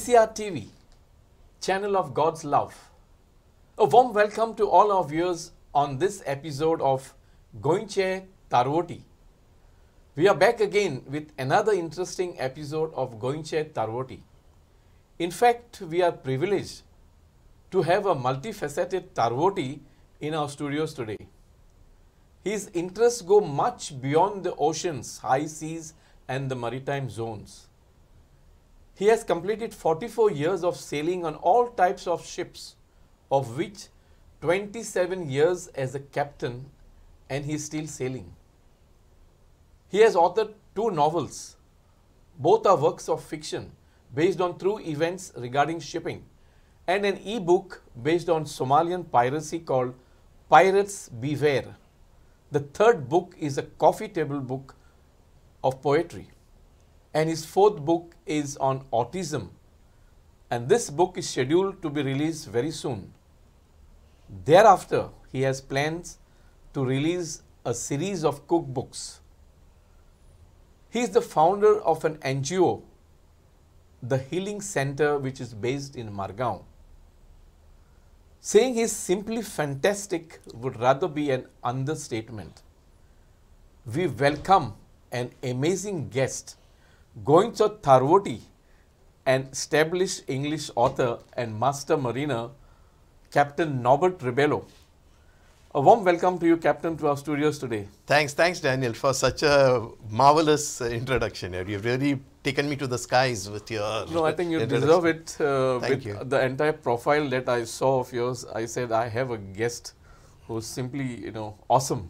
CCR TV, channel of God's love. A warm welcome to all our viewers on this episode of Gõyche Tarvotti. We are back again with another interesting episode of Gõyche Tarvotti. In fact, we are privileged to have a multifaceted Tarvotti in our studios today. His interests go much beyond the oceans, high seas and the maritime zones. He has completed 44 years of sailing on all types of ships, of which 27 years as a captain, and he is still sailing. He has authored 2 novels. Both are works of fiction based on true events regarding shipping, and an e-book based on Somalian piracy called Pirates Beware. The third book is a coffee table book of poetry. And his 4th book is on autism, and this book is scheduled to be released very soon. Thereafter, he has plans to release a series of cookbooks. He is the founder of an NGO, the Healing Center, which is based in Margao. Saying he is simply fantastic would rather be an understatement. We welcome an amazing guest, Gõyche Tarvotti, an established English author and master mariner, Captain Norbert Rebello. A warm welcome to you, Captain, to our studios today. Thanks, Daniel, for such a marvelous introduction. You've really taken me to the skies with your No, I think you deserve it. Thank you. The entire profile that I saw of yours, I said I have a guest who's simply, awesome.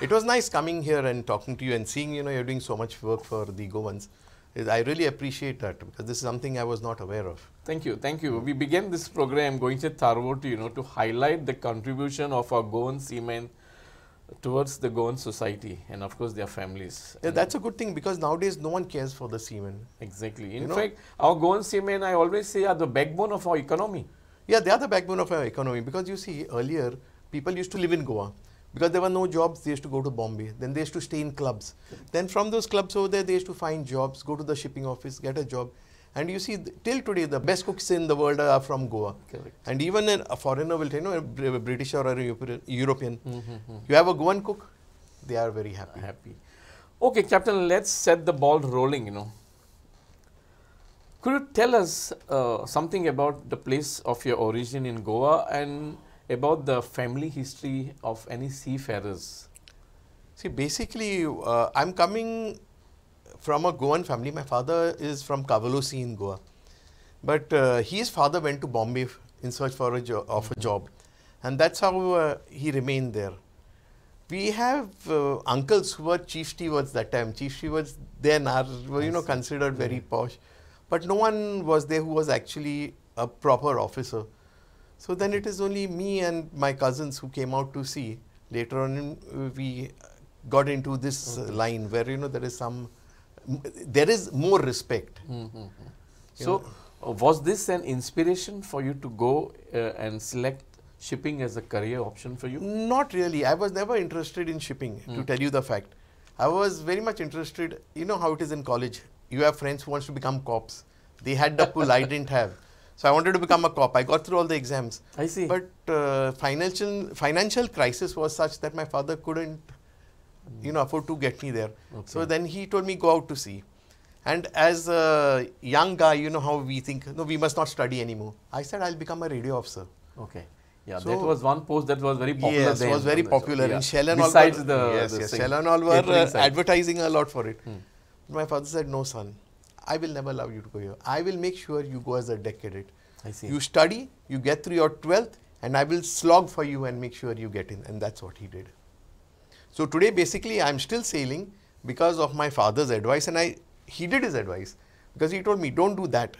It was nice coming here and talking to you and seeing, you're doing so much work for the Goans. I really appreciate that because this is something I was not aware of. Thank you. We began this program, Gõyche Tarvotti, to highlight the contribution of our Goan seamen towards the Goan society and of course their families. Yeah, that's a good thing because nowadays no one cares for the seamen. Exactly. In fact, our Goan seamen, I always say, are the backbone of our economy. Yeah, they are the backbone of our economy because you see, earlier people used to live in Goa. Because there were no jobs, they used to go to Bombay. Then they used to stay in clubs. Then from those clubs over there, they used to find jobs, go to the shipping office, get a job. And you see, till today, the best cooks in the world are from Goa. Correct. And even a foreigner will tell you, a British or a European, you have a Goan cook, they are very happy. Okay, Captain, let's set the ball rolling, Could you tell us something about the place of your origin in Goa and about the family history of any seafarers? See, basically, I'm coming from a Goan family. My father is from Kavalosi in Goa. But his father went to Bombay in search for a job. And that's how he remained there. We have uncles who were chief stewards that time. Chief stewards then were, considered very posh. But no one was there who was actually a proper officer. So then it is only me and my cousins who came out to sea. Later on, we got into this line where, there is more respect. So, was this an inspiration for you to go and select shipping as a career option for you? Not really. I was never interested in shipping, to tell you the fact. I was very much interested, how it is in college. You have friends who wants to become cops. They had the pull, I didn't have. So I wanted to become a cop. I got through all the exams. I see. But financial crisis was such that my father couldn't, afford to get me there. Okay. So then he told me, go out to sea. And as a young guy, how we think, no, we must not study anymore. I said, I'll become a radio officer. Okay. Yeah, so that was one post that was very popular. Yes, it was very popular. Yeah. And Shell and Besides all the Shell and all were advertising a lot for it. My father said, no, son. I will never allow you to go here. I will make sure you go as a deck cadet. I see. You study, you get through your 12th, and I will slog for you and make sure you get in. And that's what he did. So today, basically, I'm still sailing because of my father's advice. And he did his advice because he told me, don't do that.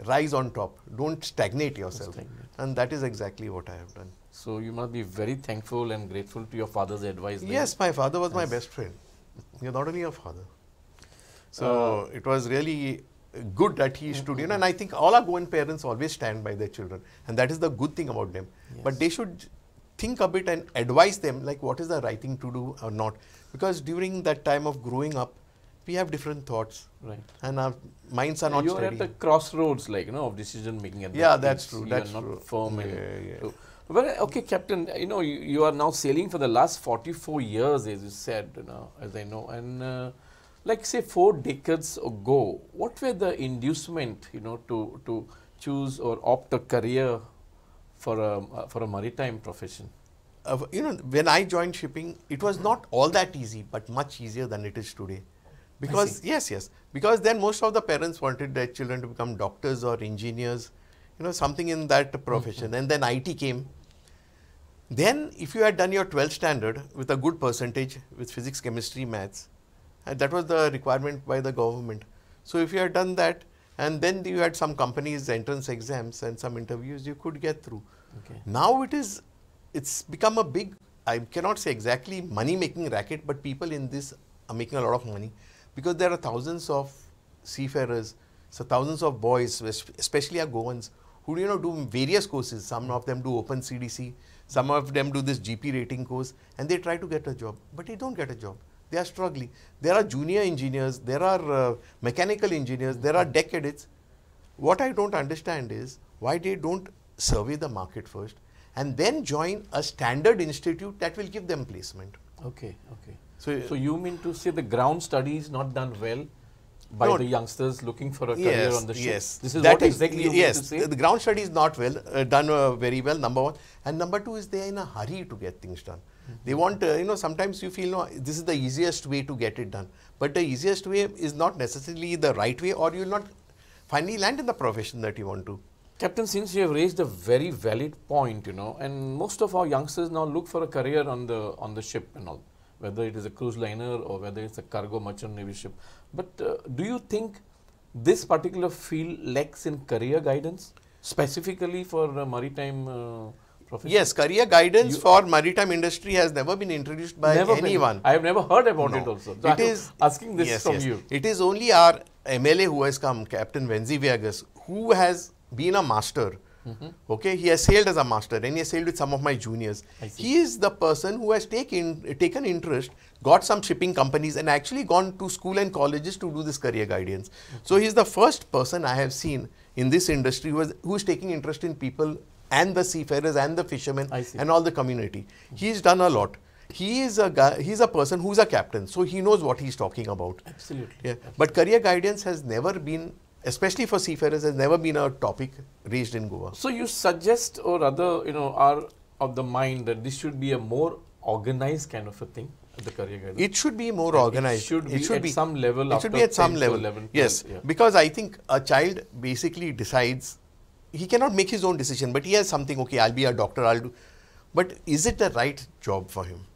Rise on top. Don't stagnate yourself. And that is exactly what I have done. So you must be very thankful and grateful to your father's advice. Yes, my father was my best friend. You're not only a father. So it was really good that he stood in, and I think all our Goan parents always stand by their children, and that is the good thing about them. Yes. But they should think a bit and advise them like what is the right thing to do or not, because during that time of growing up, we have different thoughts. Right. And our minds are not You steady. are at the crossroads, like, of decision making. At Yeah, that that's age. true. You That's are not true. firm. Yeah. Well, okay, Captain, you are now sailing for the last 44 years, as you said, as I know. And like, say, 4 decades ago, what were the inducement, to choose or opt a career for a maritime profession? When I joined shipping, it was not all that easy, but much easier than it is today. Because, yes, because then most of the parents wanted their children to become doctors or engineers, something in that profession. And then IT came. Then, if you had done your 12th standard with a good percentage with physics, chemistry, maths, and that was the requirement by the government. So, if you had done that, and then you had some companies entrance exams and some interviews, you could get through. Okay. Now it's become a big, I cannot say exactly money making racket, but people in this are making a lot of money because there are thousands of seafarers, so thousands of boys, especially our Goans, who do various courses. Some of them do Open CDC, some of them do this GP rating course, and they try to get a job, but they don't get a job. They are struggling. There are junior engineers, there are mechanical engineers, there are deck cadets. What I don't understand is why they don't survey the market first and then join a standard institute that will give them placement. Okay, okay. So you mean to say the ground study is not done well by the youngsters looking for a career on the ship? Yes. This is what exactly you mean to say? The ground study is not well done very well, number one. And number two is they are in a hurry to get things done. They want, sometimes you feel, no, this is the easiest way to get it done. But the easiest way is not necessarily the right way, or you will not finally land in the profession that you want to. Captain, since you have raised a very valid point, and most of our youngsters now look for a career on the ship and all, whether it is a cruise liner or whether it's a cargo merchant navy ship. But do you think this particular field lacks in career guidance, specifically for maritime profession? Yes, career guidance for maritime industry has never been introduced by anyone. I have never heard about it also. So it is asking this from you. It is only our MLA who has come, Captain Venzi Viegas, who has been a master. Okay, he has sailed as a master and he has sailed with some of my juniors. He is the person who has taken interest, got some shipping companies and actually gone to school and colleges to do this career guidance. So he is the first person I have seen in this industry who is taking interest in people and the seafarers and the fishermen and all the community. He has done a lot. He is a guy, he is a person who is a captain, so he knows what he is talking about. Absolutely. Yeah. But career guidance has never been, especially for seafarers, has never been a topic raised in Goa. So you suggest, or rather, are of the mind that this should be a more organized kind of a thing, the career guidance? It should be more organized. It should be at some level. It should be at some level. 11, yes, because I think a child basically decides, he cannot make his own decision, but he has something, okay, I'll be a doctor, I'll do. But is it the right job for him?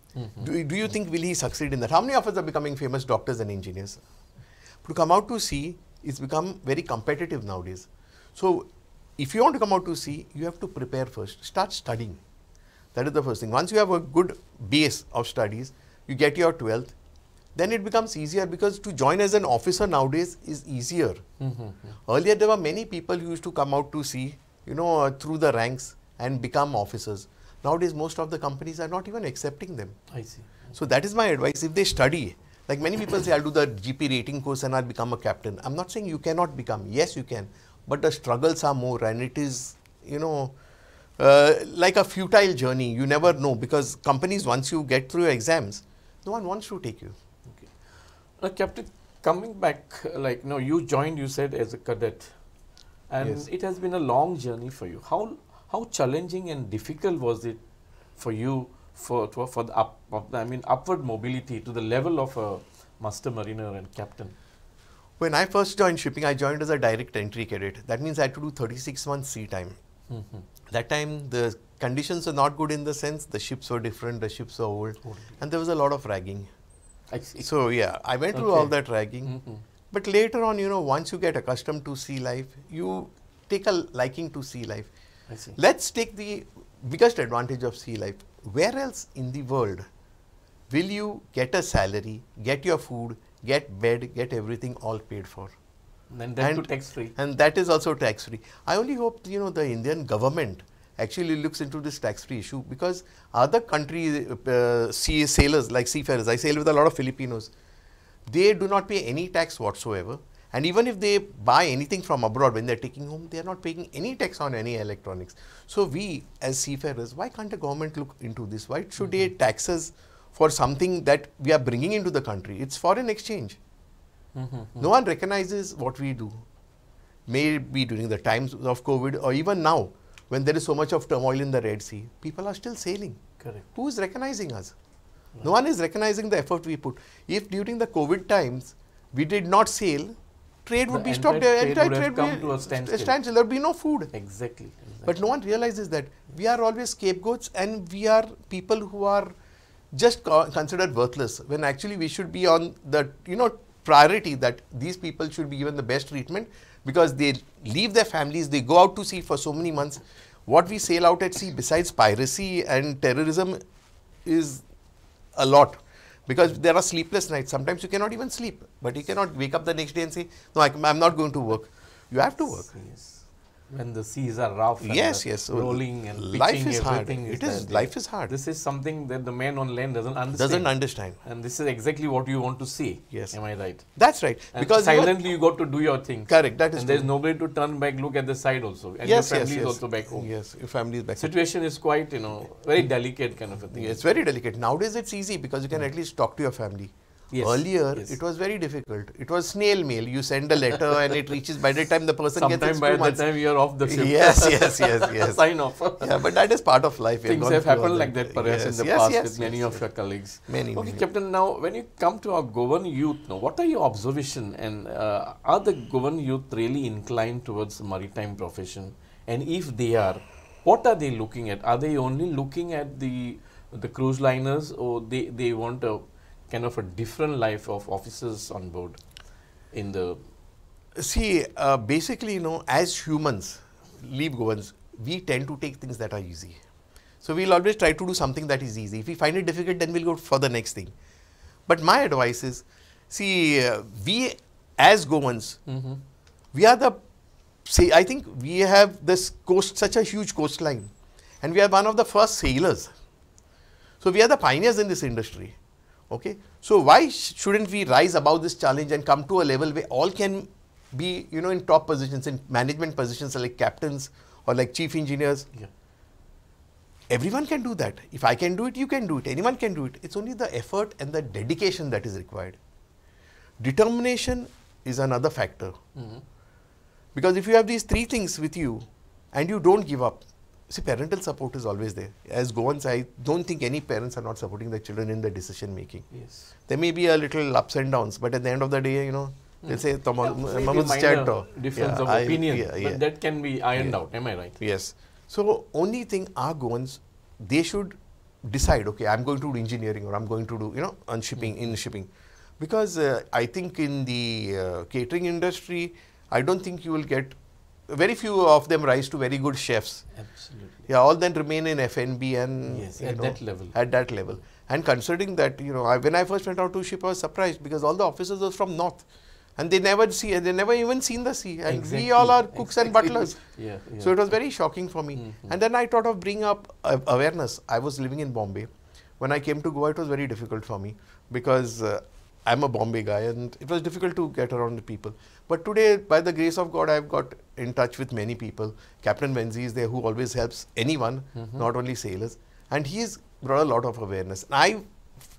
Do you think, will he succeed in that? How many of us are becoming famous doctors and engineers? To come out to sea, it's become very competitive nowadays. So, if you want to come out to sea, you have to prepare first. Start studying. That is the first thing. Once you have a good base of studies, you get your 12th, then it becomes easier, because to join as an officer nowadays is easier. Earlier, there were many people who used to come out to sea, through the ranks and become officers. Nowadays, most of the companies are not even accepting them. I see. So, that is my advice. If they study, like many people say, I'll do the GP rating course and I'll become a captain. I'm not saying you cannot become. Yes, you can. But the struggles are more, and it is, like a futile journey. You never know, because companies, once you get through your exams, no one wants to take you. Okay. Now, Captain, coming back, you joined, you said, as a cadet, and it has been a long journey for you. How challenging and difficult was it for you for the upward mobility to the level of a master mariner and captain? When I first joined shipping, I joined as a direct entry cadet. That means I had to do 36 months sea time. That time, the conditions were not good, in the sense the ships were different, the ships were old, and there was a lot of ragging. I see. So, yeah, I went through all that ragging. But later on, once you get accustomed to sea life, you take a liking to sea life. I see. Let's take the biggest advantage of sea life. Where else in the world will you get a salary, get your food, get bed, get everything all paid for? And that too tax free. And that is also tax free. I only hope, the Indian government actually looks into this tax free issue, because other country sea sailors, like seafarers, I sail with a lot of Filipinos. they do not pay any tax whatsoever. And even if they buy anything from abroad when they're taking home, they are not paying any tax on any electronics. So we as seafarers, why can't the government look into this? Why should they tax us for something that we are bringing into the country? It's foreign exchange. No one recognizes what we do. Maybe during the times of COVID or even now, when there is so much of turmoil in the Red Sea, people are still sailing. Correct. Who is recognizing us? No one is recognizing the effort we put. If during the COVID times we did not sail, trade would be stopped. Trade would have come to a standstill. There would be no food. Exactly. But no one realizes that we are always scapegoats and we are people who are just considered worthless, when actually we should be on the priority that these people should be given the best treatment, because they leave their families, they go out to sea for so many months. What we sail out at sea besides piracy and terrorism is a lot, because there are sleepless nights. Sometimes you cannot even sleep, but you cannot wake up the next day and say, no, I'm not going to work. You have to work. Yes. When the seas are rough and rolling and pitching, life is hard. Life is hard. This is something that the man on land doesn't understand. And this is exactly what you want to see. Yes. Am I right? That's right. And because silently you got to do your thing. Correct. That is and true. there's nobody to turn back, look at the side also. And yes, your family is also back home. Yes, your family is back home. Situation is quite, very delicate kind of a thing. Yes, it's very delicate. Nowadays it's easy because you can at least talk to your family. Yes. Earlier, it was very difficult. It was snail mail. You send a letter and it reaches, by the time the person gets it, by the time you are off the ship. Yes. Sign off. Yeah, but that is part of life. Things have happened like that perhaps in the past with many of your colleagues. Many. Captain, now when you come to our Goan youth, now what are your observation, and are the Goan youth really inclined towards maritime profession? And if they are, what are they looking at? Are they only looking at the cruise liners, or they want a kind of a different life of officers on board in the... See, basically, as humans, leave Goans, we tend to take things that are easy. So we'll always try to do something that is easy. If we find it difficult, then we'll go for the next thing. But my advice is, see, we as Goans, we are I think we have this coast, such a huge coastline, and we are one of the first sailors. So we are the pioneers in this industry. Okay, so why shouldn't we rise above this challenge and come to a level where all can be, in top positions, in management positions like captains or like chief engineers? Yeah. Everyone can do that. If I can do it, you can do it. Anyone can do it. It's only the effort and the dedication that is required. Determination is another factor. Because if you have these three things with you and you don't give up, see, parental support is always there. As Goans, I don't think any parents are not supporting their children in their decision making. Yes. There may be a little ups and downs, but at the end of the day, they'll say, difference of opinion, but that can be ironed out. Am I right? Yes. So, only thing our Goans, they should decide, okay, I'm going to do engineering, or I'm going to do, on shipping, in shipping. Because I think in the catering industry, I don't think you will get, very few of them rise to very good chefs. Absolutely. Yeah, all then remain in F&B and that level. At that level. And considering that, when I first went out to ship, I was surprised because all the officers were from north, and they never even seen the sea, and we all are cooks and butlers. So it was very shocking for me. And then I thought of bringing up awareness. I was living in Bombay. When I came to Goa, it was very difficult for me because I'm a Bombay guy, and it was difficult to get around the people. But today, by the grace of God, I've got in touch with many people. Captain Venzi is there, who always helps anyone, not only sailors. And he's brought a lot of awareness. And I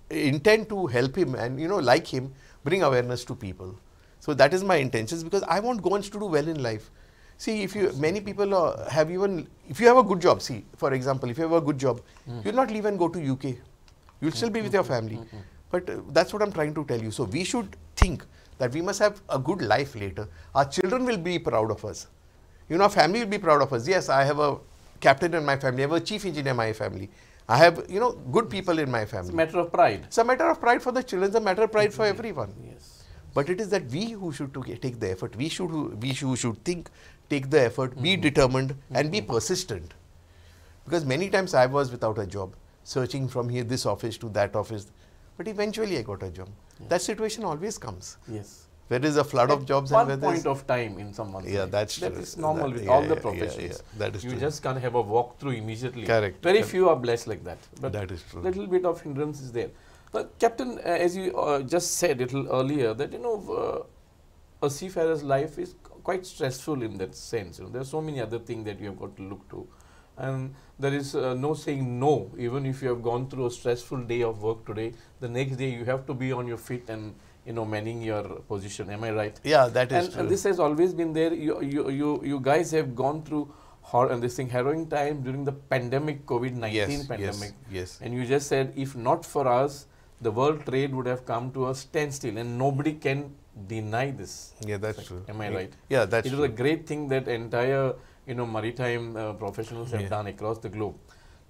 intend to help him and, like him, bring awareness to people. So that is my intentions, because I want Goans to do well in life. See, many people have if you have a good job, see, for example, if you have a good job, you'll not leave and go to UK. You'll still be with your family. But that's what I'm trying to tell you. So we should think that we must have a good life later. Our children will be proud of us. Our family will be proud of us. Yes, I have a captain in my family. I have a chief engineer in my family. I have, good people in my family. It's a matter of pride. It's a matter of pride for the children. It's a matter of pride for everyone. Yes. But it is that we who should take the effort. We should think, take the effort, be determined, and be persistent. Because many times I was without a job, searching from here, this office to that office. But eventually I got a job. That situation always comes. Yes. There is a flood of jobs. One point of time in someone's life. That's true. That is normal with all the professions. That is you true. just can't have a walkthrough immediately. Correct. Very few are blessed like that. But that is true. Little bit of hindrance is there. Captain, as you just said a little earlier, that a seafarer's life is quite stressful in that sense. There are so many other things that you have got to look to, and there is no saying no. Even if you have gone through a stressful day of work today, the next day you have to be on your feet and manning your position. Am I right? Yeah, that is true. And this has always been there. You guys have gone through harrowing time during the pandemic, COVID-19 pandemic. Yes. And you just said, if not for us, the world trade would have come to a standstill, and nobody can deny this. Yeah, that's true. Am I right? Yeah, that's true. It was a great thing that entire maritime professionals have done across the globe.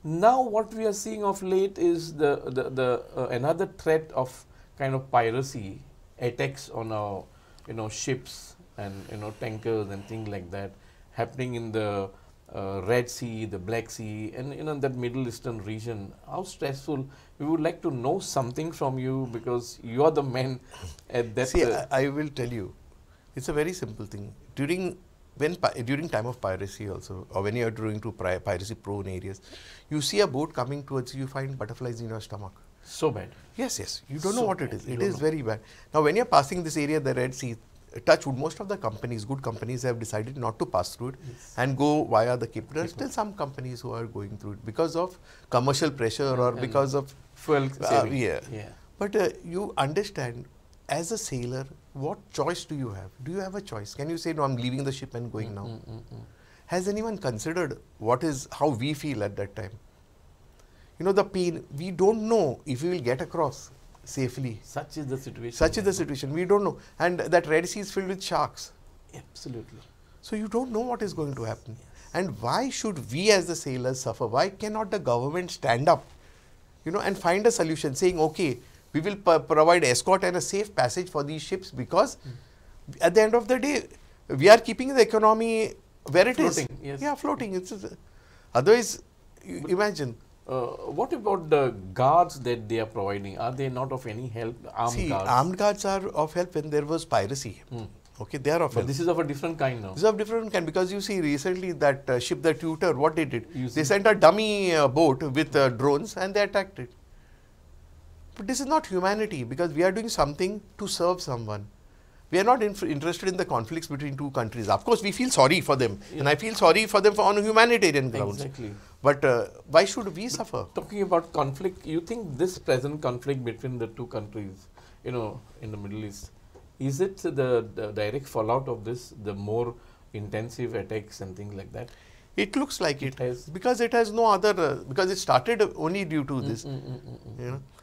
Now what we are seeing of late is the another threat of kind of piracy, attacks on our ships and tankers and things like that happening in the Red Sea, the Black Sea, and that Middle Eastern region. How stressful? We would like to know something from you, because you are the man at that. See, I will tell you, it's a very simple thing. During time of piracy also, or when you are going to piracy prone areas, you see a boat coming towards you, you find butterflies in your stomach. So bad. Yes. You don't know what it is. It is very bad. Now, when you are passing this area, the Red Sea, touch wood, most of the companies, good companies, have decided not to pass through it and go via the Cape. There are still some companies who are going through it because of commercial pressure or because of fuel saving. Yeah. But you understand, as a sailor, what choice do you have? Do you have a choice? Can you say, no, I'm leaving the ship and going now? Has anyone considered how we feel at that time? The pain, we don't know if we will get across safely. Such is the situation. Such is the situation. We don't know. And that Red Sea is filled with sharks. Absolutely. So you don't know what is going to happen. And why should we as the sailors suffer? Why cannot the government stand up, and find a solution, saying, okay, we will provide escort and a safe passage for these ships, because at the end of the day, we are keeping the economy where it is. Yes. Yeah, floating. Otherwise, imagine. What about the guards that they are providing? Are they not of any help? Armed guards are of help when there was piracy. Okay, they are of help. But this is of a different kind now. This is of different kind, because you see recently that ship, the Tutor, what they did? They sent a dummy boat with drones and they attacked it. But this is not humanity, because we are doing something to serve someone. We are not interested in the conflicts between two countries. Of course, we feel sorry for them, and I feel sorry for them on humanitarian grounds. Exactly. But why should we suffer? Talking about conflict, you think this present conflict between the two countries, in the Middle East, is it the direct fallout of this, the more intensive attacks and things like that? It looks like it because it has no other, because it started only due to this.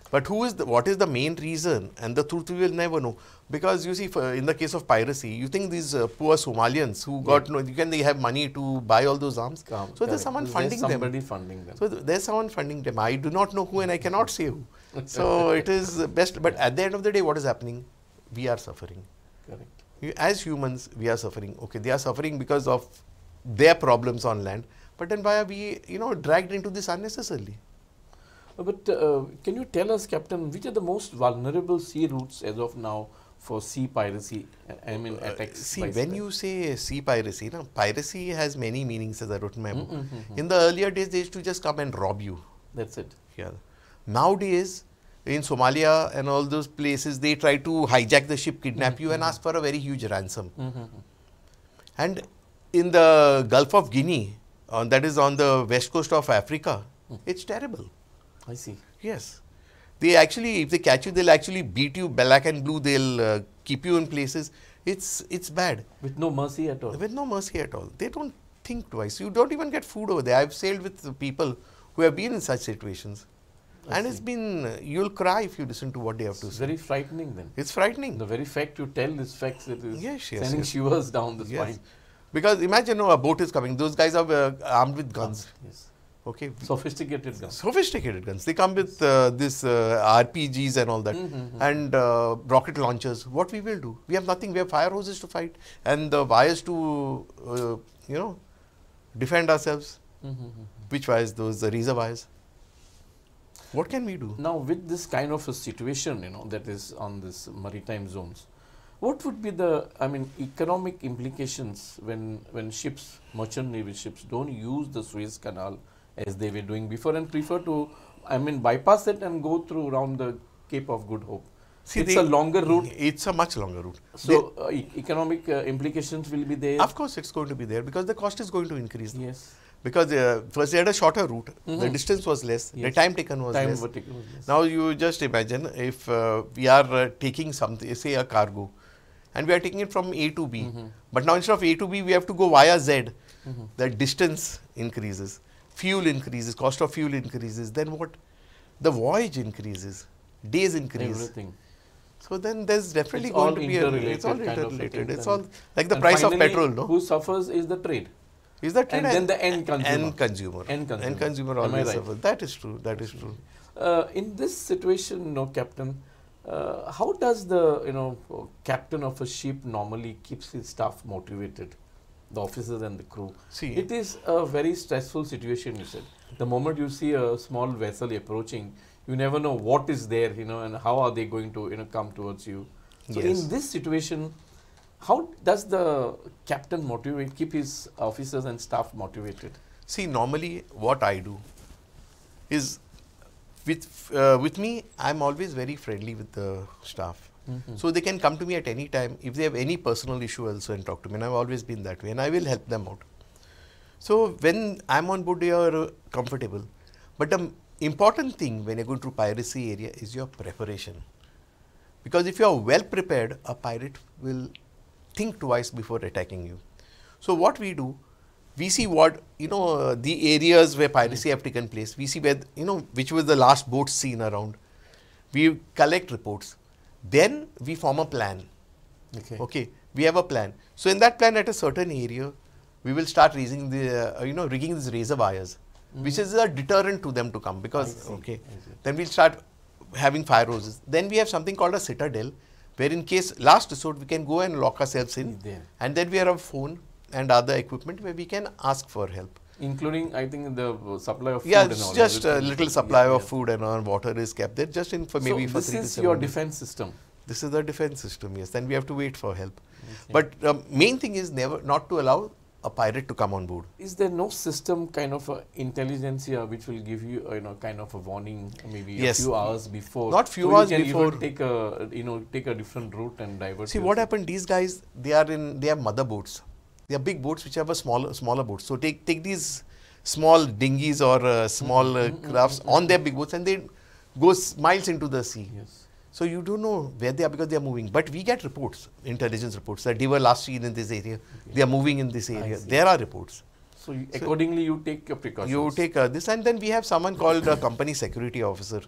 But what is the main reason? And the truth we will never know. Because you see, in the case of piracy, you think these poor Somalians who got they have money to buy all those arms. So there's someone funding them. Somebody funding them. So there's someone funding them. I do not know who, and I cannot say who. So it is best. But at the end of the day, what is happening? We are suffering. Correct. As humans, we are suffering. Okay, they are suffering because of their problems on land. But then why are we, dragged into this unnecessarily? But can you tell us, Captain, which are the most vulnerable sea routes as of now for sea piracy, attacks? See, when you say sea piracy, piracy has many meanings, as I wrote in my book. In the earlier days, they used to just come and rob you. That's it. Yeah. Nowadays, in Somalia and all those places, they try to hijack the ship, kidnap you and ask for a very huge ransom. And in the Gulf of Guinea, that is on the west coast of Africa, it's terrible. I see. Yes. They actually, if they catch you, they'll actually beat you black and blue. They'll keep you in places. It's bad. With no mercy at all. With no mercy at all. They don't think twice. You don't even get food over there. I've sailed with people who have been in such situations. And it's been, you'll cry if you listen to what they have to say. It's very frightening then. It's frightening. The very fact you tell these facts, it is sending yes. shivers down the spine. Because imagine a boat is coming. Those guys are armed with guns. Yes. Okay. Sophisticated guns. Sophisticated guns. They come with this RPGs and all that, and rocket launchers. What we will do? We have nothing. We have fire hoses to fight and the wires to, defend ourselves. Which wires? Those Reza wires. What can we do? Now, with this kind of a situation, that is on this maritime zones, what would be the, economic implications when ships, merchant navy ships, don't use the Suez Canal as they were doing before and prefer to, bypass it and go through around the Cape of Good Hope? See, it's a longer route. It's a much longer route. So, economic implications will be there? Of course, it's going to be there because the cost is going to increase. Yes. Because first they had a shorter route, the distance was less, the time taken was less. Now you just imagine if we are taking something, say a cargo, and we are taking it from A to B, but now instead of A to B, we have to go via Z. The distance increases, fuel increases, cost of fuel increases, then what? The voyage increases, days increase. Everything. So then there's definitely it's going all to be interrelated. It's all interrelated. It's all like the and price of finally, petrol, no? Who suffers is the trade. Is that trade and then the end consumer. End consumer always suffers. That is true. That is true. In this situation, no, Captain, how does the captain of a ship normally keeps his staff motivated, the officers and the crew? See, it is a very stressful situation. You said the moment you see a small vessel approaching, you never know what is there, and how are they going to come towards you. So in this situation, how does the captain keep his officers and staff motivated? See, normally what I do is with me, I'm always very friendly with the staff. So they can come to me at any time if they have any personal issue also and talk to me, and I've always been that way, and I will help them out. So when I'm on board, they are comfortable. But the important thing when you're going to piracy area is your preparation. Because if you are well prepared, a pirate will think twice before attacking you. So what we do, we see what, the areas where piracy have taken place. We see where, which was the last boat seen around. We collect reports. Then we form a plan. Okay. We have a plan. So in that plan at a certain area, we will start raising the, rigging these razor wires, which is a deterrent to them to come because, then we'll start having fire hoses. Then we have something called a citadel, where in case last resort we can go and lock ourselves in, and then we have a phone and other equipment where we can ask for help. Including, I think, the supply of food and all. Just a little supply of food and water is kept there, just in for maybe for 3 to 7 days. This is your defense system. This is the defense system, yes. Then we have to wait for help. But the main thing is not to allow a pirate to come on board. Is there no system kind of intelligentsia which will give you kind of a warning maybe a few hours before? Not few hours before. Even take a different route and divert. See what happened? These guys, they have mother boats. They are big boats which have a smaller boats. So take these small dinghies or small crafts on their big boats, and they go miles into the sea. So you don't know where they are because they are moving. But we get reports, intelligence reports, that they were last seen in this area. They are moving in this area. There are reports. So accordingly you take your precautions. You take this, and then we have someone called a company security officer.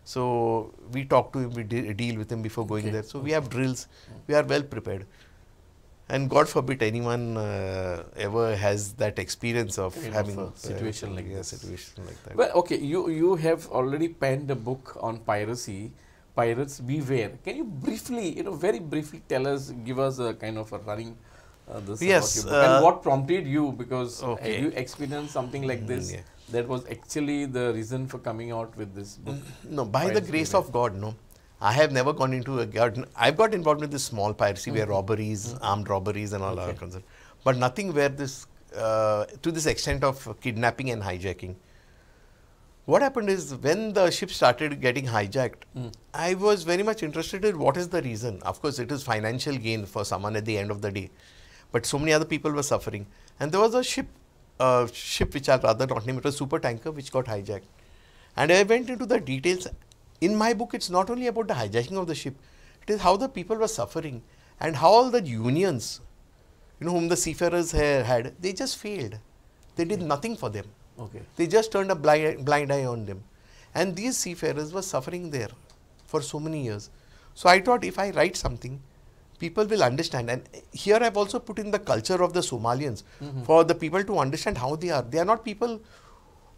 So we talk to him, we deal with him before going there. So we have drills. We are well prepared. And God forbid anyone ever has that experience of having a situation like that. Situation like that. Well, okay, you have already penned a book on piracy. Pirates Beware. Can you briefly, very briefly tell us, give us a kind of a running this about your book, and what prompted you, because you experienced something like this that was actually the reason for coming out with this book? No, by the grace of God, no. I have never gone into a garden. I've got involved with this small piracy where robberies, armed robberies and all are concerned. But nothing where this, to this extent of kidnapping and hijacking. What happened is when the ship started getting hijacked, I was very much interested in what is the reason. Of course, it is financial gain for someone at the end of the day. But so many other people were suffering. And there was a ship which I'd rather not name, it was a super tanker which got hijacked. And I went into the details. In my book, it's not only about the hijacking of the ship, it is how the people were suffering and how all the unions, whom the seafarers had, they just failed. They did nothing for them. They just turned a blind eye on them. And these seafarers were suffering there for so many years. So I thought if I write something, people will understand. And here I've also put in the culture of the Somalians for the people to understand how they are. They are not people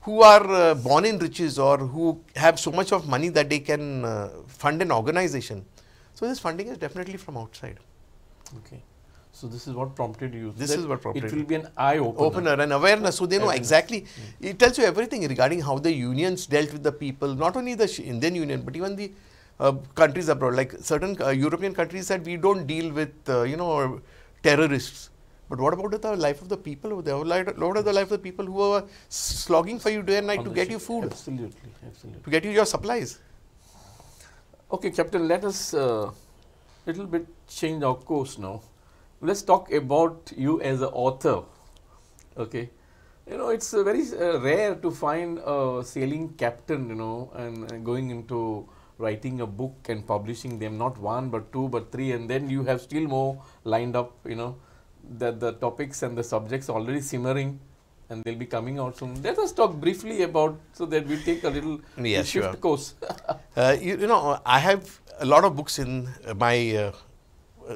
who are born in riches or who have so much of money that they can fund an organization. So this funding is definitely from outside. So this is what prompted you. This is what prompted. It will be an eye-opener. And awareness. So they know exactly. It tells you everything regarding how the unions dealt with the people, not only the Indian Union, but even the countries abroad. Like certain European countries said, we don't deal with, terrorists. But what about the life of the people over there? What about the life of the people who are slogging for you day and night to get you food? Absolutely. To get you your supplies. Okay, Captain, let us little bit change our course now. Let's talk about you as an author. Okay, you know, it's very rare to find a sailing captain, you know, and going into writing a book and publishing them, not one but two but three, and then you have still more lined up, you know, that the topics and the subjects are already simmering and they'll be coming out soon. Let us talk briefly about, so that we take a little Yeah, shift sure. course. You know, I have a lot of books in my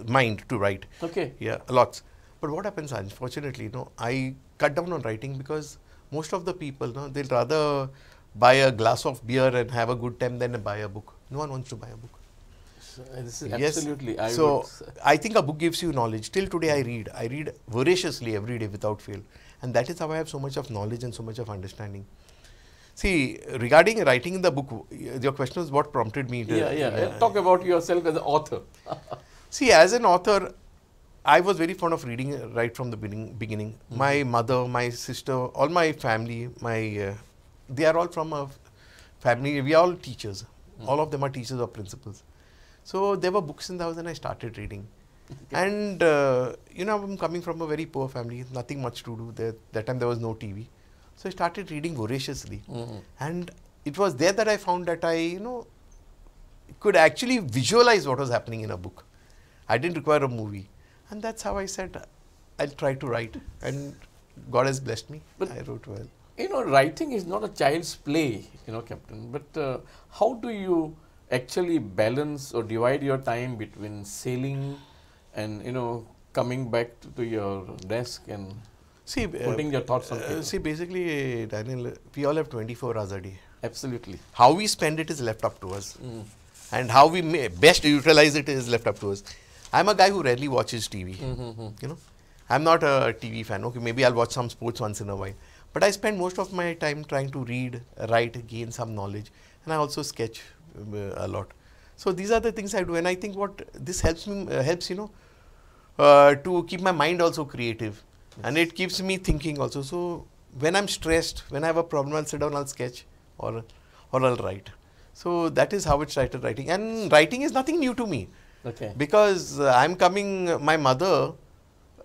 mind to write. Okay. Yeah, lots. But what happens, unfortunately, you know, I cut down on writing because most of the people, no, they'll rather buy a glass of beer and have a good time than buy a book. No one wants to buy a book. This is Yes. absolutely. So I think a book gives you knowledge. Till today, I read. I read voraciously every day without fail, and that is how I have so much of knowledge and so much of understanding. See, regarding writing the book, your question was what prompted me to. Yeah. Talk about yourself as an author. See, as an author, I was very fond of reading right from the beginning. Mm-hmm. My mother, my sister, all my family, they are all from a family. We are all teachers. Mm-hmm. All of them are teachers or principals. So there were books in the house, and I started reading. Okay. And you know, I'm coming from a very poor family. Nothing much to do. That time there was no TV, so I started reading voraciously. Mm-hmm. And it was there that I found that I, you know, could actually visualize what was happening in a book. I didn't require a movie. And that's how I said, I'll try to write. And God has blessed me. But I wrote well. You know, writing is not a child's play, you know, Captain. But how do you actually balance or divide your time between sailing and, you know, coming back to your desk and putting your thoughts on paper? See, basically, Daniel, we all have 24 hours a day. Absolutely. How we spend it is left up to us. Mm. And how we best utilize it is left up to us. I'm a guy who rarely watches TV. Mm-hmm. You know, I'm not a TV fan. Okay, maybe I'll watch some sports once in a while. But I spend most of my time trying to read, write, gain some knowledge. And I also sketch a lot. So these are the things I do. And I think what this helps me, you know, to keep my mind also creative. Yes. And it keeps me thinking also. So when I'm stressed, when I have a problem, I'll sit down, I'll sketch or I'll write. So that is how it started writing. And writing is nothing new to me. Okay. Because I'm coming, my mother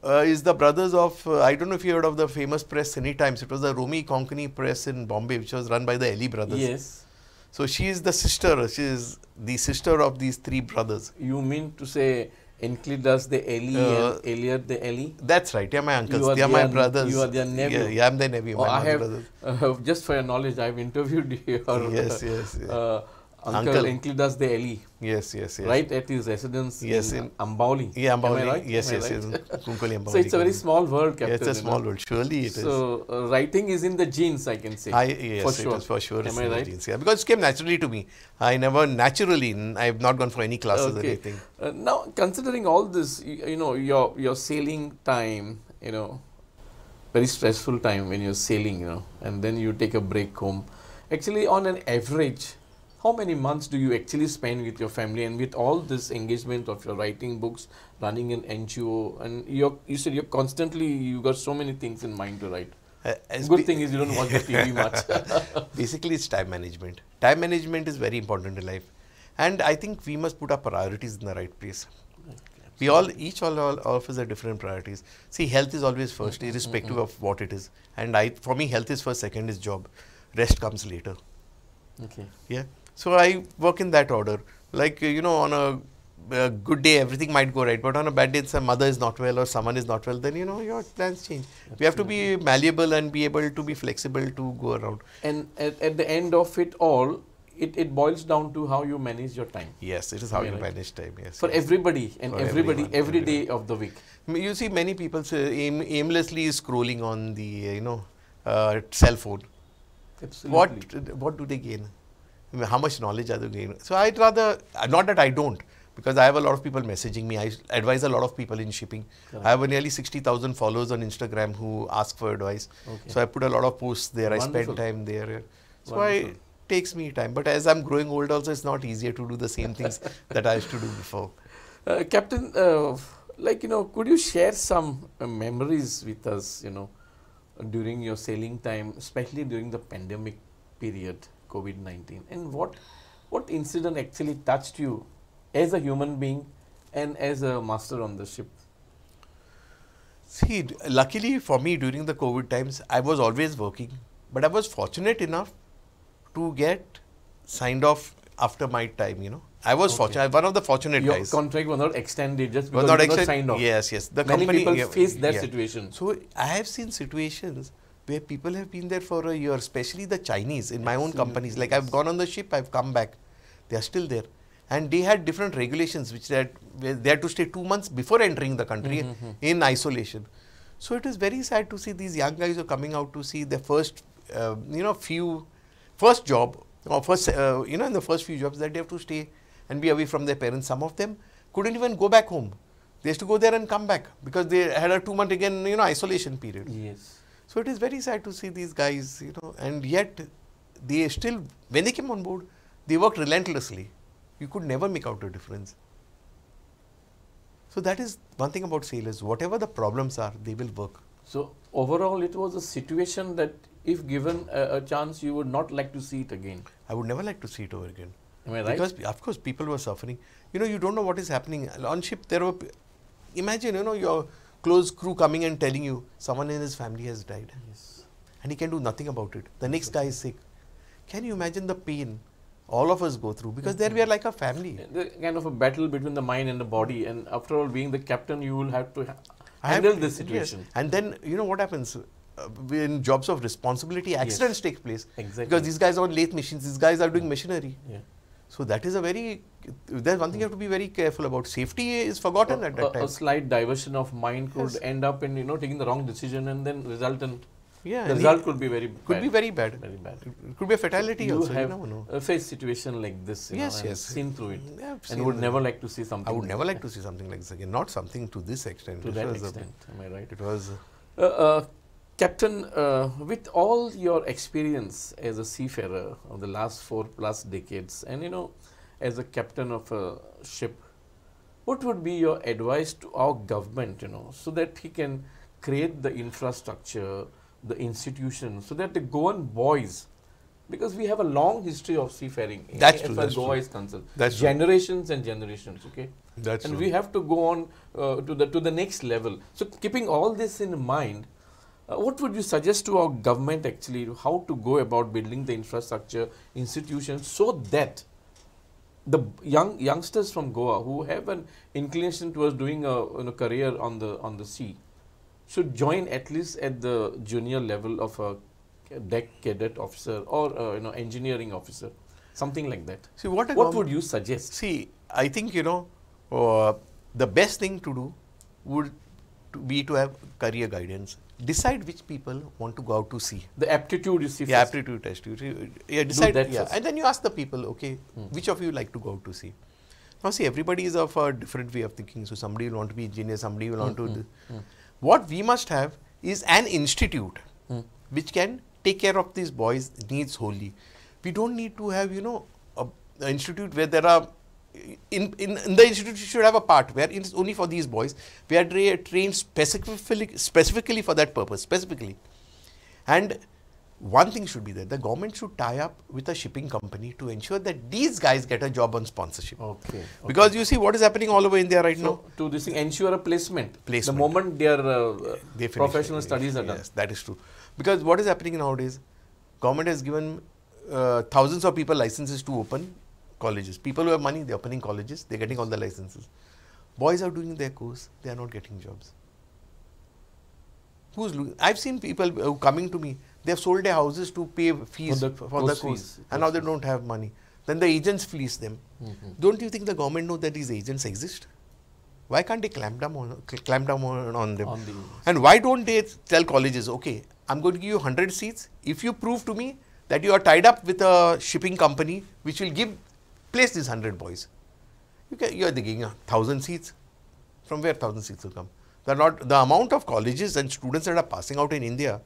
is the brothers of, I don't know if you heard of the famous press Cine Times. It was the Romy Konkani press in Bombay, which was run by the Ellie brothers. Yes. So she is the sister, she is the sister of these three brothers. You mean to say Enceladus the Ellie and Elliot the Ellie? That's right, yeah, my uncles, they are my brothers. You are their nephew? Yeah, I'm their nephew, my I have, brothers. just for your knowledge, I have interviewed your Yes. Uncle Enceladus the Ellie. Yes. Right at his residence in Ambauli. Yeah, Ambauli. Am I right? Yes. Kunkuli, Ambauli. So it's a very small world, Captain. Yeah, it's a small world. Surely it is. So writing is in the genes, I can say. Yes, for sure. It is for sure. Am I right? Genes, yeah. Because it came naturally to me. I have not gone for any classes or anything. Now, considering all this, you know, your sailing time, you know, very stressful time when you're sailing, you know, and then you take a break home. Actually, on an average, how many months do you actually spend with your family, and with all this engagement of your writing books, running an NGO, and you said you got so many things in mind to write. Good thing is you don't watch the TV much. Basically, it's time management. Time management is very important in life, and I think we must put our priorities in the right place. Okay, all of us have different priorities. See, health is always first, irrespective of what it is. And for me, health is first, second is job. Rest comes later. Okay. Yeah. So I work in that order. Like, you know, on a good day, everything might go right. But on a bad day, some mother is not well or someone is not well, then, you know, your plans change. Absolutely. We have to be malleable and be able to be flexible to go around. And at the end of it all, it boils down to how you manage your time. Yes, it is how you manage time. Yes. For everybody and everybody, every day of the week. You see many people aimlessly scrolling on the, cell phone. Absolutely. What do they gain? I mean, how much knowledge are they gaining? So I'd rather, not that I don't, because I have a lot of people messaging me. I advise a lot of people in shipping. Correct. I have nearly 60,000 followers on Instagram who ask for advice. Okay. So I put a lot of posts there. Wonderful. I spend time there. So it takes me time. But as I'm growing old also, it's not easier to do the same things that I used to do before. Captain, could you share some memories with us, during your sailing time, especially during the pandemic period, COVID-19, and what What incident actually touched you as a human being and as a master on the ship? See, luckily for me during the COVID times, I was always working, but I was fortunate enough to get signed off after my time, you know. I was fortunate, one of the fortunate Your guys. contract was not extended just because you were not signed off. Yes, yes. The Many company people face that situation. So I have seen situations where people have been there for a year, especially the Chinese in my own companies. Like I've gone on the ship, I've come back. They are still there. And they had different regulations which they had to stay 2 months before entering the country in isolation. So it is very sad to see these young guys who are coming out to see their first, first job or first, in the first few jobs that they have to stay and be away from their parents. Some of them couldn't even go back home. They used to go there and come back because they had a 2 month again, isolation period. Yes. So it is very sad to see these guys, and yet they still, when they came on board, they worked relentlessly. You could never make out a difference. So that is one thing about sailors. Whatever the problems are, they will work. So overall, it was a situation that if given a chance, you would not like to see it again. I would never like to see it over again. Am I right? Because of course people were suffering. You don't know what is happening. On ship there were, imagine, your close crew coming and telling you someone in his family has died. Yes. And he can do nothing about it. The next guy is sick. Can you imagine the pain all of us go through? Because there we are like a family. The kind of a battle between the mind and the body, and after all, being the captain, you will have to handle this situation. Yes. And then, what happens? In jobs of responsibility, accidents take place. Exactly. Because these guys are on lathe machines, these guys are doing machinery. Yeah. So that is there's one thing you have to be very careful about. Safety is forgotten at that time. A slight diversion of mind could end up in, taking the wrong decision and then result in, the result could be very bad. Could be very bad. Very bad. It could be a fatality You also. have faced situation like this, and seen through it, and would never like to see something. I would never like to see something like this again. Not something to this extent. To that extent, am I right? It was. Captain, with all your experience as a seafarer of the last 4+ decades, and as a captain of a ship, what would be your advice to our government, so that he can create the infrastructure, the institutions, so that the Goan boys, because we have a long history of seafaring as far as Goa is concerned, That's generations and generations, okay? That's and true. we have to go on to the next level. So keeping all this in mind, what would you suggest to our government actually, how to go about building the infrastructure, institutions, so that the youngsters from Goa who have an inclination towards doing a career on the sea should join at least at the junior level of a deck cadet officer or engineering officer, something like that. See, what would you suggest? See, I think the best thing to do would be to have career guidance. Decide which people want to go out to sea. The aptitude you see first. Aptitude test. Decide. First. And then you ask the people, okay, which of you like to go out to sea? Now see, everybody is of a different way of thinking. So somebody will want to be engineer, somebody will want to What we must have is an institute which can take care of these boys' needs wholly. We don't need to have, an institute where there are, in the institute you should have a part where it is only for these boys. We are trained specifically for that purpose, specifically. And one thing should be there, the government should tie up with a shipping company to ensure that these guys get a job on sponsorship. Okay. Because you see what is happening all over India right now. To this thing, ensure a placement. The moment their professional studies are done. Yes, that is true. Because what is happening nowadays, government has given thousands of people licenses to open colleges. People who have money, they are opening colleges, they are getting all the licenses. Boys are doing their course, they are not getting jobs. I've seen people coming to me, they have sold their houses to pay fees for the course, and now they don't have money. Then the agents fleece them. Don't you think the government knows that these agents exist? Why can't they clamp down on them? And why don't they tell colleges, okay, I'm going to give you 100 seats if you prove to me that you are tied up with a shipping company which will place these 100 boys. You are thinking 1,000 seats. From where 1,000 seats will come? The amount of colleges and students that are passing out in India,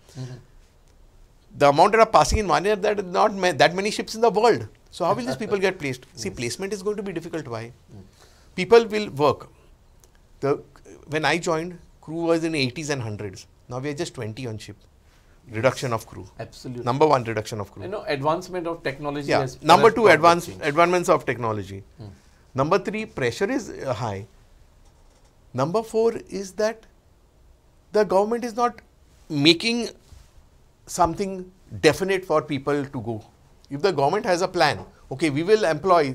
the amount that are passing in 1 year, that is not that many ships in the world. So how will these people get placed? See, placement is going to be difficult. Why? People will work. When I joined, crew was in 80s and 100s. Now we are just 20 on ship. reduction of crew. Absolutely. Number one, reduction of crew. You know, advancement of technology Yeah. has Number has two, brought that change. advancements of technology. Number three, pressure is high. Number four is that the government is not making something definite for people to go. If the government has a plan, okay, we will employ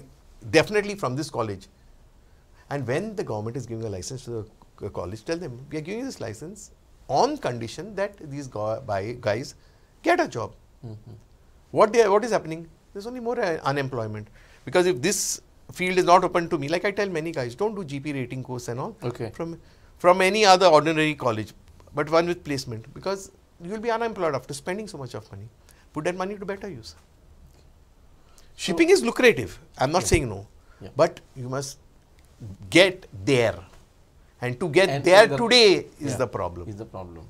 definitely from this college. And when the government is giving a license to the college, tell them, we are giving this license on condition that these guys get a job. What is happening? There's only more unemployment. Because if this field is not open to me, like I tell many guys, don't do GP rating course and all from any other ordinary college, but one with placement, because you will be unemployed after spending so much of money. Put that money to better use. Shipping is lucrative. I'm not saying no, but you must get there. And to get there today is the problem.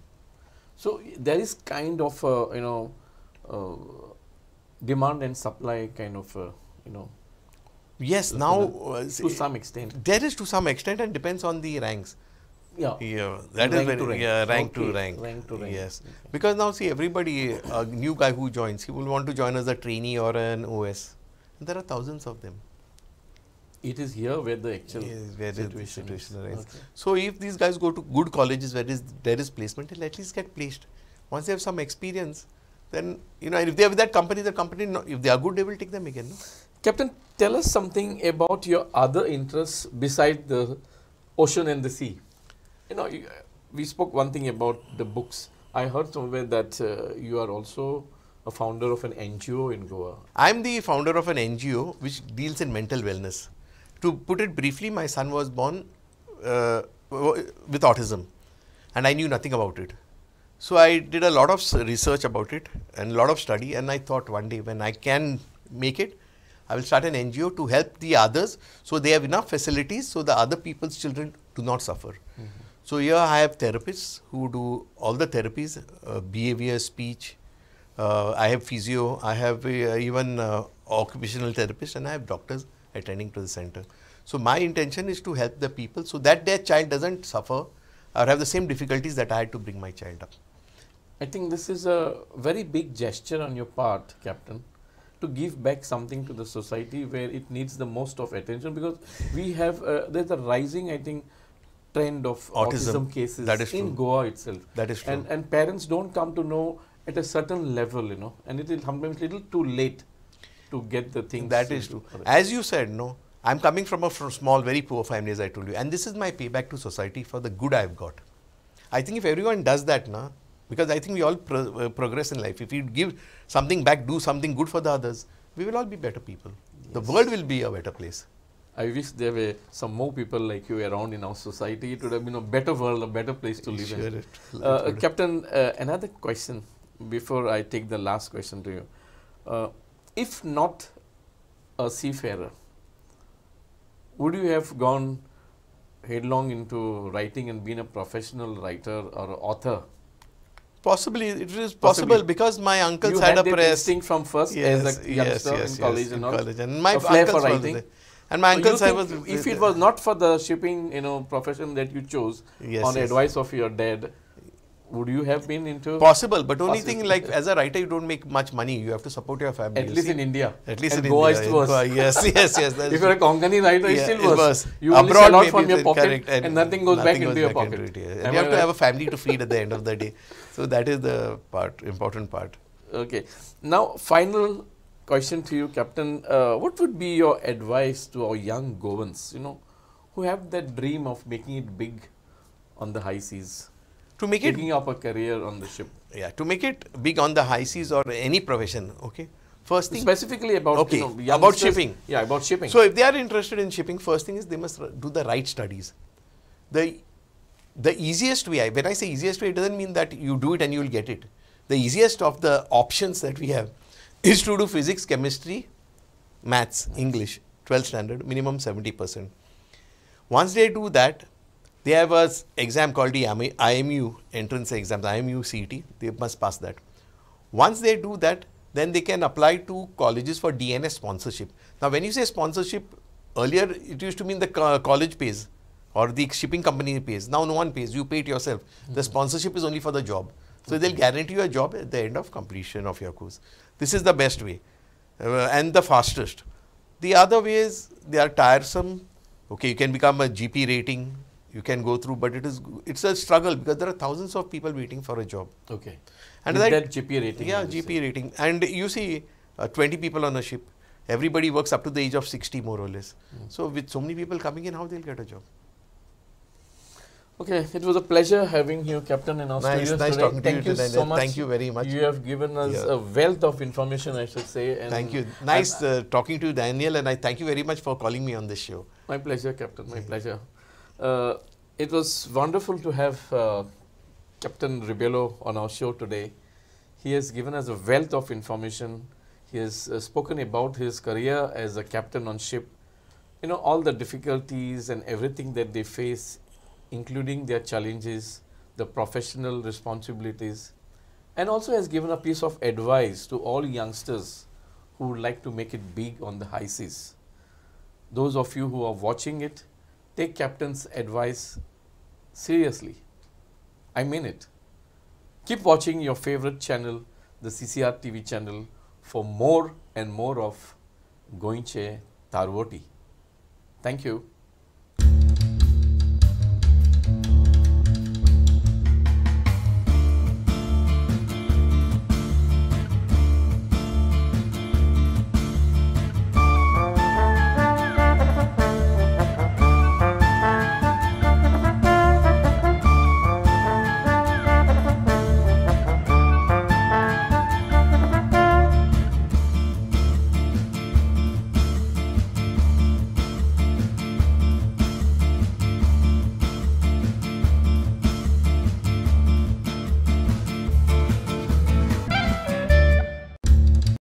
So there is kind of demand and supply kind of yes, now to some extent. There is to some extent and depends on the ranks. That is very rank to rank. Yes, because now see, everybody, a new guy who joins, he will want to join as a trainee or an OS. And there are thousands of them. It is here where the actual situation arises. So if these guys go to good colleges where there is placement, they'll at least get placed. Once they have some experience, then and if they have that company, if they are good, they will take them again. No? Captain, tell us something about your other interests beside the ocean and the sea. We spoke one thing about the books. I heard somewhere that you are also a founder of an NGO in Goa. I am the founder of an NGO which deals in mental wellness. To put it briefly, my son was born with autism and I knew nothing about it. So I did a lot of research about it and a lot of study, and I thought one day when I can make it, I will start an NGO to help the others so they have enough facilities so the other people's children do not suffer. So here I have therapists who do all the therapies, behavior, speech, I have physio, I have even occupational therapists, and I have doctors attending to the center. So my intention is to help the people so that their child doesn't suffer or have the same difficulties that I had to bring my child up. I think this is a very big gesture on your part, Captain, to give back something to the society where it needs the most of attention, because we have, there's a rising, I think, trend of autism cases in Goa itself. That is true. And parents don't come to know at a certain level, and it is sometimes a little too late to get the things. That is true. As you said, I'm coming from a small, very poor family, as I told you, and this is my payback to society for the good I've got. I think if everyone does that, because I think we all progress in life. If we give something back, do something good for the others, we will all be better people. Yes. The world will be a better place. I wish there were some more people like you around in our society. It would have been a better world, a better place to live in. Captain, another question before I take the last question to you. If not a seafarer, would you have gone headlong into writing and been a professional writer or author? Possibly, it is possible because my uncles had a press. You had from first as a youngster in college and all. And my uncles for writing. And my uncles, if it was not for the shipping, profession that you chose on advice of your dad, would you have been into? Possible, but only thing, like as a writer, you don't make much money. You have to support your family. At least in India. At least in Goa India. Is worse. Yes. If you're a Konkani writer, it's still worse. You only sell out from your pocket and nothing goes back into your pocket. And you have to have a family to feed at the end of the day. So that is the important part. Okay. Now, final question to you, Captain. What would be your advice to our young Goans, who have that dream of making it big on the high seas? To make it taking up a career on the ship. Yeah, to make it big on the high seas or any profession. Okay. First thing. Specifically about about shipping. Yeah, about shipping. So if they are interested in shipping, first thing is they must do the right studies. The easiest way, when I say easiest way, it doesn't mean that you do it and you will get it. The easiest of the options that we have is to do physics, chemistry, maths, English, 12th standard, minimum 70%. Once they do that, they have an exam called the IMU entrance exam, the IMU CET. They must pass that. Once they do that, then they can apply to colleges for DNS sponsorship. Now, when you say sponsorship, earlier it used to mean the college pays or the shipping company pays. Now, no one pays. You pay it yourself. The sponsorship is only for the job. So they'll guarantee you a job at the end of completion of your course. This is the best way and the fastest. The other ways, they are tiresome. Okay, you can become a GP rating, you can go through, but it's a struggle because there are thousands of people waiting for a job. Okay. And that GP rating? Yeah, GP rating. And you see 20 people on a ship. Everybody works up to the age of 60 more or less. So with so many people coming in, how they'll get a job? Okay, it was a pleasure having you, Captain, in our studios nice today. talking to Thank you you today. so much. Thank you very much. You have given us a wealth of information, I should say. And thank you. Nice talking to you, Daniel, and I thank you very much for calling me on this show. My pleasure, Captain. My pleasure. It was wonderful to have Captain Rebello on our show today. He has given us a wealth of information. He has spoken about his career as a captain on ship. You know, all the difficulties and everything that they face, including their challenges, the professional responsibilities, and also has given a piece of advice to all youngsters who would like to make it big on the high seas. Those of you who are watching it, take Captain's advice seriously. I mean it. Keep watching your favorite channel, the CCR TV channel, for more and more of Gõyche Tarvotti. Thank you.